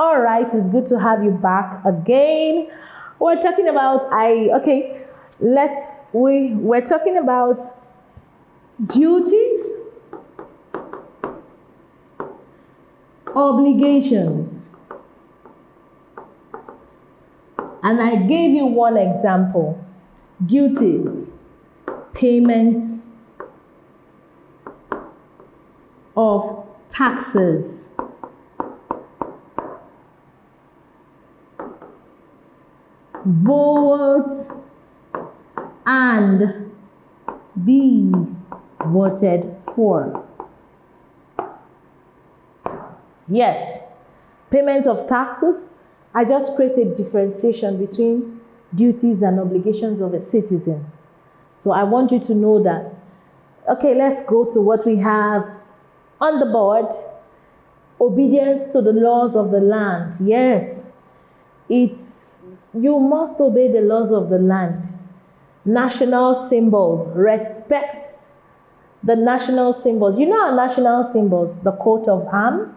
All right, it's good to have you back again. We're talking about we're talking about duties, obligations. And I gave you one example. Duties, payments of taxes. Vote and be voted for. Yes, payment of taxes. I just created differentiation between duties and obligations of a citizen. So I want you to know that. Okay, let's go to what we have on the board. Obedience to the laws of the land. Yes, you must obey the laws of the land. National symbols. Respect the national symbols. You know our national symbols: the coat of arms,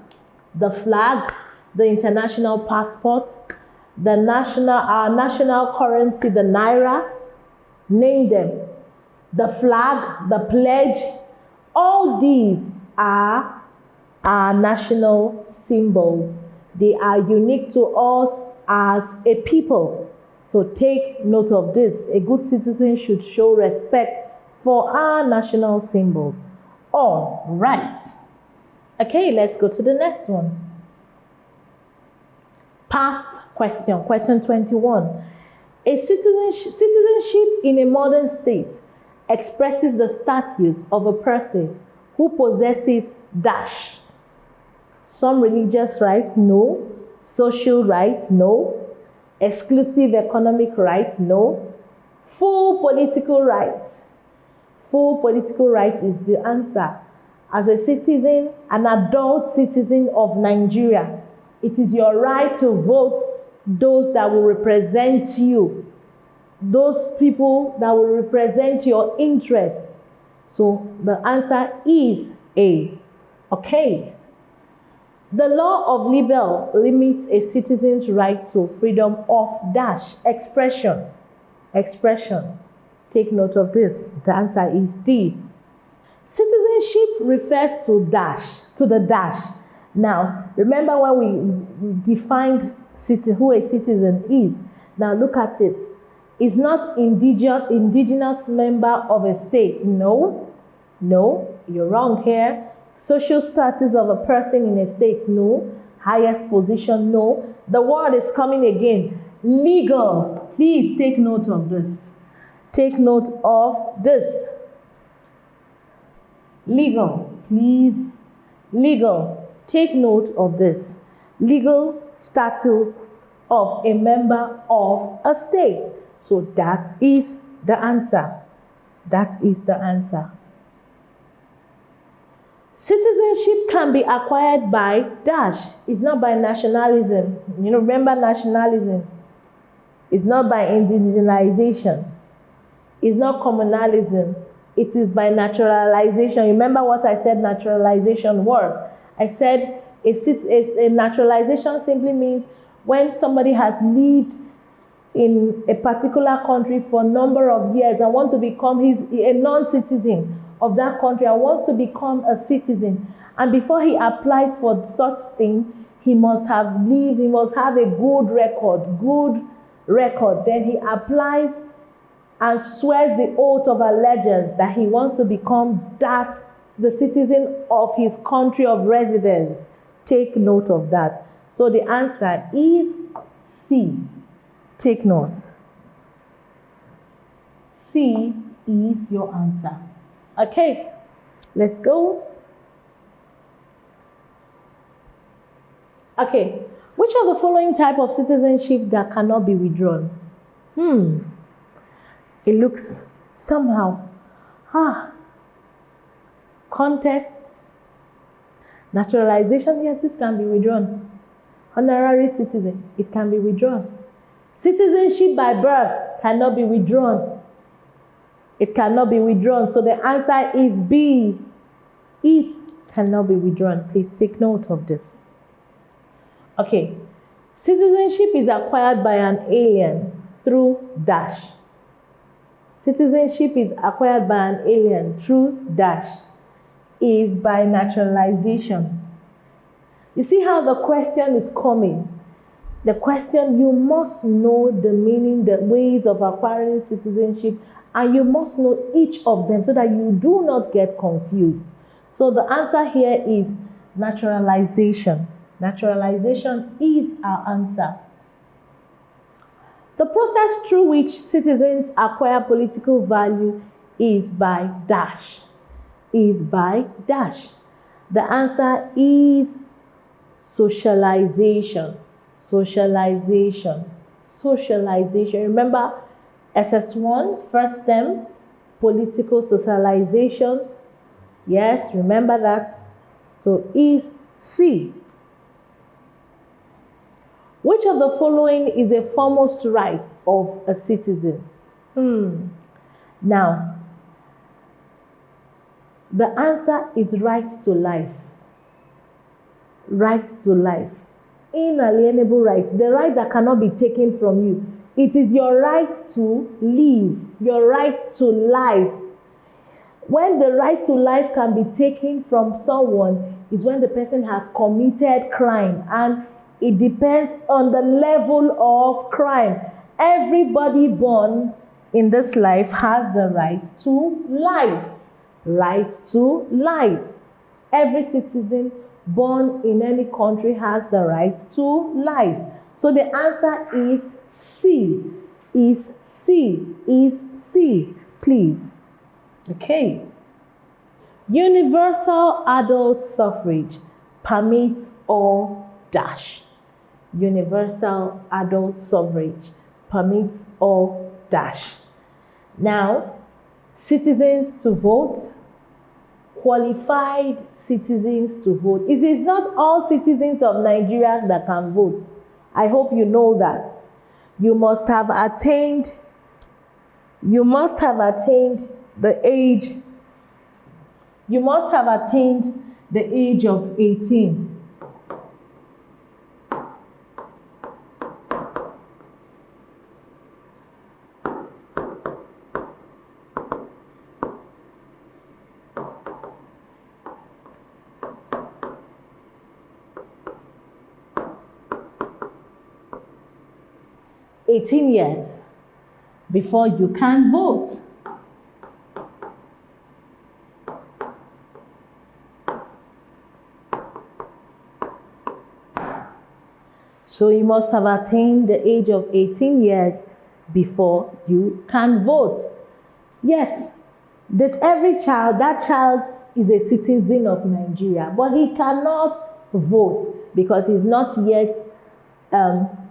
the flag, the international passport, our national currency, the naira. Name them. The flag, the pledge. All these are our national symbols. They are unique to us as a people. So take note of this. A good citizen should show respect for our national symbols. All right. Okay, let's go to the next one. Past question, question 21. A citizenship in a modern state expresses the status of a person who possesses dash. Some religious rights, no. Social rights, no. Exclusive economic rights, no. Full political rights. Full political rights is the answer. As a citizen, an adult citizen of Nigeria, it is your right to vote those that will represent you. Those people that will represent your interests. So the answer is A. Okay. The law of libel limits a citizen's right to freedom of dash expression. Expression. Take note of this. The answer is D. Citizenship refers to the dash. Now, remember when we defined who a citizen is. Now look at it. It's not indigenous member of a state. No, you're wrong here. Social status of a person in a state, no. Highest position, no. The word is coming again. Legal. Please take note of this. Take note of this. Legal. Please. Legal. Take note of this. Legal status of a member of a state. So that is the answer. That is the answer. Citizenship can be acquired by dash. It's not by nationalism. You know, remember nationalism. It's not by indigenization. It's not communalism. It is by naturalization. Remember what I said naturalization was? I said a naturalization simply means when somebody has lived in a particular country for a number of years and wants to become a non-citizen of that country and wants to become a citizen. And before he applies for such thing, he must have lived, he must have a good record. Then he applies and swears the oath of allegiance that he wants to become the citizen of his country of residence. Take note of that. So the answer is C. Take note. C is your answer. Okay, let's go. Okay, which of the following type of citizenship that cannot be withdrawn? It looks somehow. Contest. Naturalization, yes, this can be withdrawn. Honorary citizen, it can be withdrawn. Citizenship by birth cannot be withdrawn. It cannot be withdrawn. So the answer is B. It cannot be withdrawn. Please take note of this. Okay. Citizenship is acquired by an alien through dash. Citizenship is acquired by an alien through dash is by naturalization. You see how the question is coming? The question, you must know the meaning, the ways of acquiring citizenship, and you must know each of them so that you do not get confused. So the answer here is naturalization. Naturalization is our answer. The process through which citizens acquire political value is by dash. Is by dash. The answer is socialization. Socialization. Socialization. Remember SS1, first term, political socialization. Yes, remember that. So is C. Which of the following is a foremost right of a citizen? Now, the answer is right to life. Right to life. Inalienable right. The right that cannot be taken from you. It is your right to live. Your right to life. When the right to life can be taken from someone is when the person has committed crime, and it depends on the level of crime. Everybody born in this life has the right to life. Right to life. Every citizen born in any country has the right to life. So the answer is C. Is C. Is C. Please. Okay. Universal adult suffrage permits all dash. Universal adult suffrage permits all dash. Now, citizens to vote, qualified citizens to vote. It is not all citizens of Nigeria that can vote. I hope you know that. You must have attained the age. You must have attained the age of 18. Years before you can vote. So you must have attained the age of 18 years before you can vote. Yes, that that child is a citizen of Nigeria, but he cannot vote because he's not yet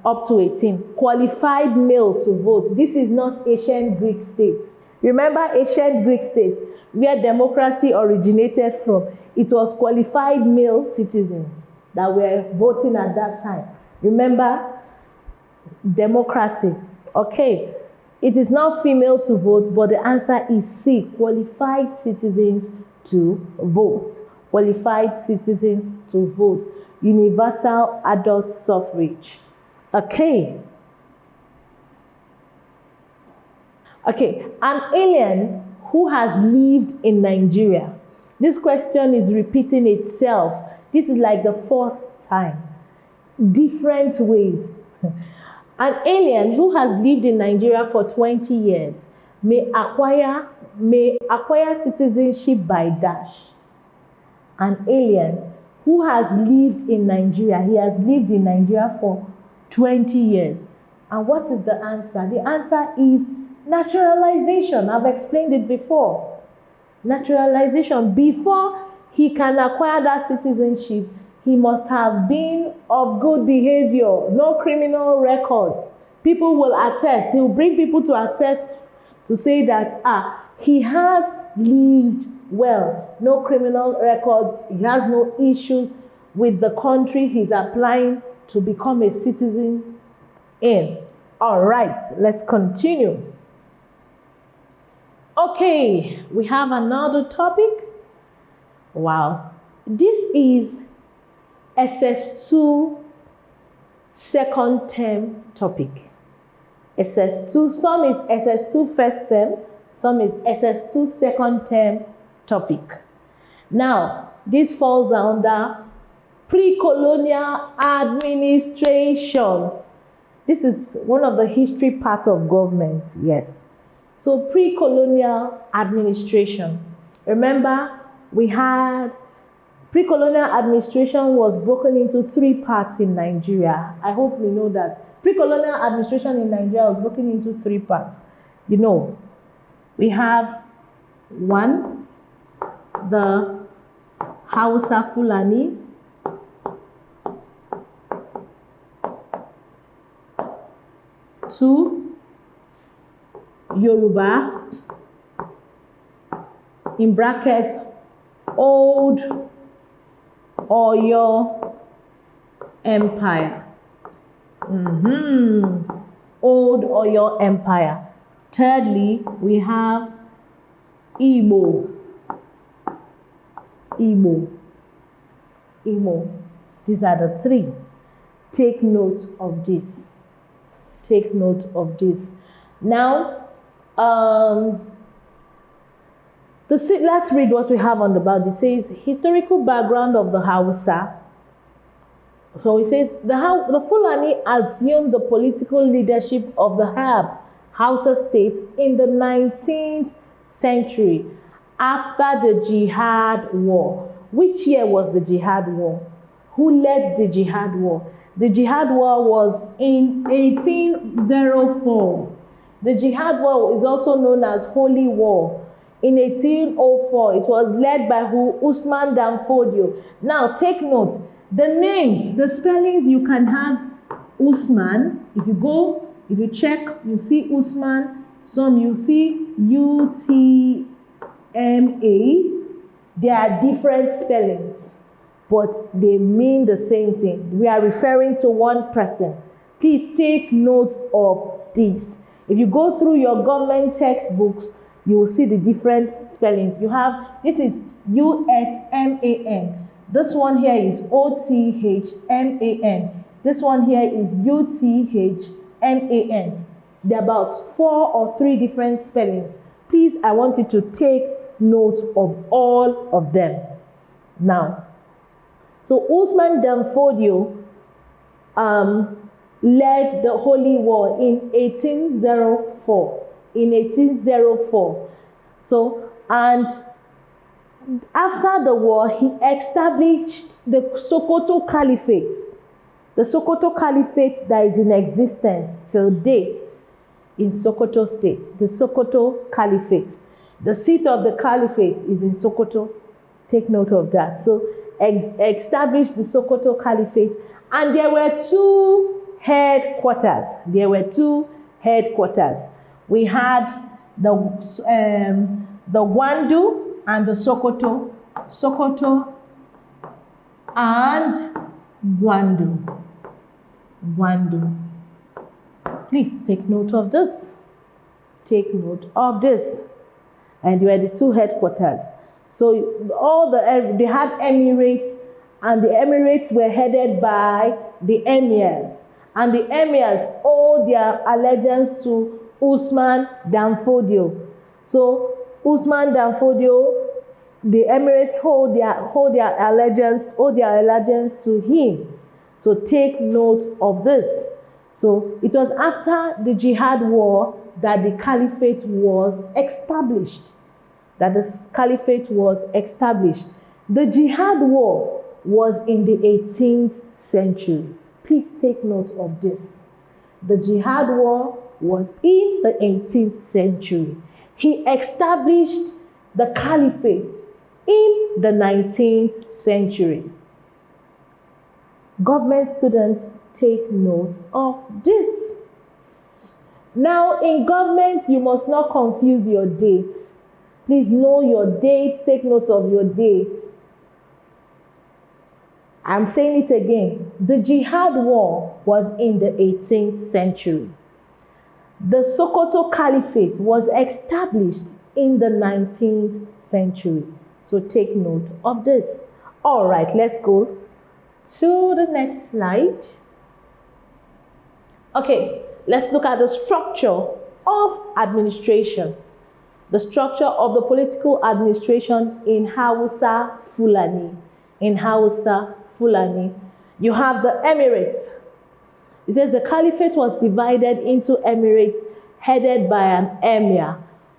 up to 18. Qualified male to vote. This is not ancient Greek states. Remember ancient Greek states where democracy originated from? It was qualified male citizens that were voting at that time. Remember democracy. Okay. It is not female to vote, but the answer is C. Qualified citizens to vote. Qualified citizens to vote. Universal adult suffrage. Okay. Okay. An alien who has lived in Nigeria. This question is repeating itself. This is like the fourth time. Different ways. An alien who has lived in Nigeria for 20 years may acquire citizenship by dash. An alien who has lived in Nigeria, he has lived in Nigeria for 20 years. And what is the answer? The answer is naturalization. I've explained it before. Naturalization. Before he can acquire that citizenship, he must have been of good behavior, no criminal records. People will attest. He will bring people to attest to say that he has lived well, no criminal record, he has no issues with the country he's applying to become a citizen in. All right, let's continue. Okay, we have another topic. Wow, this is SS2 second term topic. SS2, some is SS2 first term, some is SS2 second term topic. Now, this falls under pre-colonial administration. This is one of the history part of government, yes. So pre-colonial administration. Remember, we had pre-colonial administration was broken into 3 parts in Nigeria. I hope we know that. Pre-colonial administration in Nigeria was broken into 3 parts. You know, we have 1, the Hausa Fulani. 2, Yoruba, in brackets, Old Oyo Empire. Old Oyo Empire. Thirdly, we have Igbo. These are the 3. Take note of this. Take note of this. Now, let's read what we have on the board. It says, historical background of the Hausa. So it says, the Fulani assumed the political leadership of the Hausa state in the 19th century after the Jihad War. Which year was the Jihad War? Who led the Jihad War? The Jihad War was in 1804. The Jihad War is also known as Holy War. In 1804, it was led by who? Usman Dan Fodio. Now, take note. The names, the spellings, you can have Usman. If you check, you see Usman. Some you see UTME. There are different spellings, but they mean the same thing. We are referring to one person. Please take note of this. If you go through your government textbooks, you will see the different spellings. You have, this is USMAN. This one here is OTHMAN. This one here is UTHMAN. There are about 4 or 3 different spellings. Please, I want you to take note of all of them. Now, so Usman Dan Fodio led the Holy War in 1804. In 1804. So, and after the war, he established the Sokoto Caliphate. The Sokoto Caliphate that is in existence till date in Sokoto State. The Sokoto Caliphate. The seat of the Caliphate is in Sokoto. Take note of that. So, established the Sokoto Caliphate. And there were 2 headquarters. We had the Wandu and the Sokoto and Wandu. Please take note of this. And they were the 2 headquarters. So they had emirates, and the emirates were headed by the emirs. And the emirs owe their allegiance to Usman Dan Fodio. So Usman Dan Fodio, the emirates hold their allegiance to him. So take note of this. So it was after the Jihad War that the Caliphate was established. The Jihad War was in the 18th century. Please take note of this. The Jihad War was in the 18th century. He established the Caliphate in the 19th century. Government students, take note of this. Now, in government, you must not confuse your dates. Please know your dates, take note of your dates. I'm saying it again. The Jihad War was in the 18th century. The Sokoto Caliphate was established in the 19th century. So take note of this. All right, let's go to the next slide. Okay, let's look at the structure of administration. The structure of the political administration in Hausa Fulani. In Hausa Fulani, you have the emirates. It says the caliphate was divided into emirates headed by an emir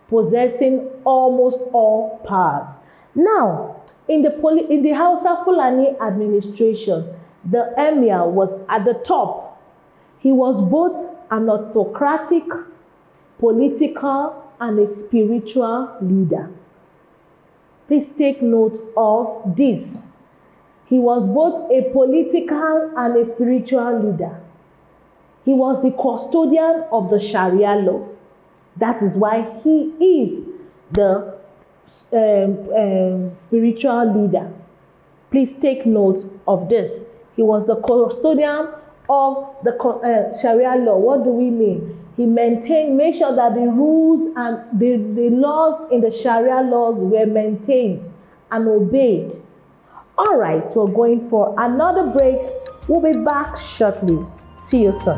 possessing almost all powers. Now, in the Hausa Fulani administration, the emir was at the top. He was both an autocratic, political, and a spiritual leader. Please take note of this. He was both a political and a spiritual leader. He was the custodian of the Sharia law. That is why he is the spiritual leader. Please take note of this. He was the custodian of the Sharia law. What do we mean? He made sure that the rules and the laws in the Sharia laws were maintained and obeyed. All right, we're going for another break. We'll be back shortly. See you soon.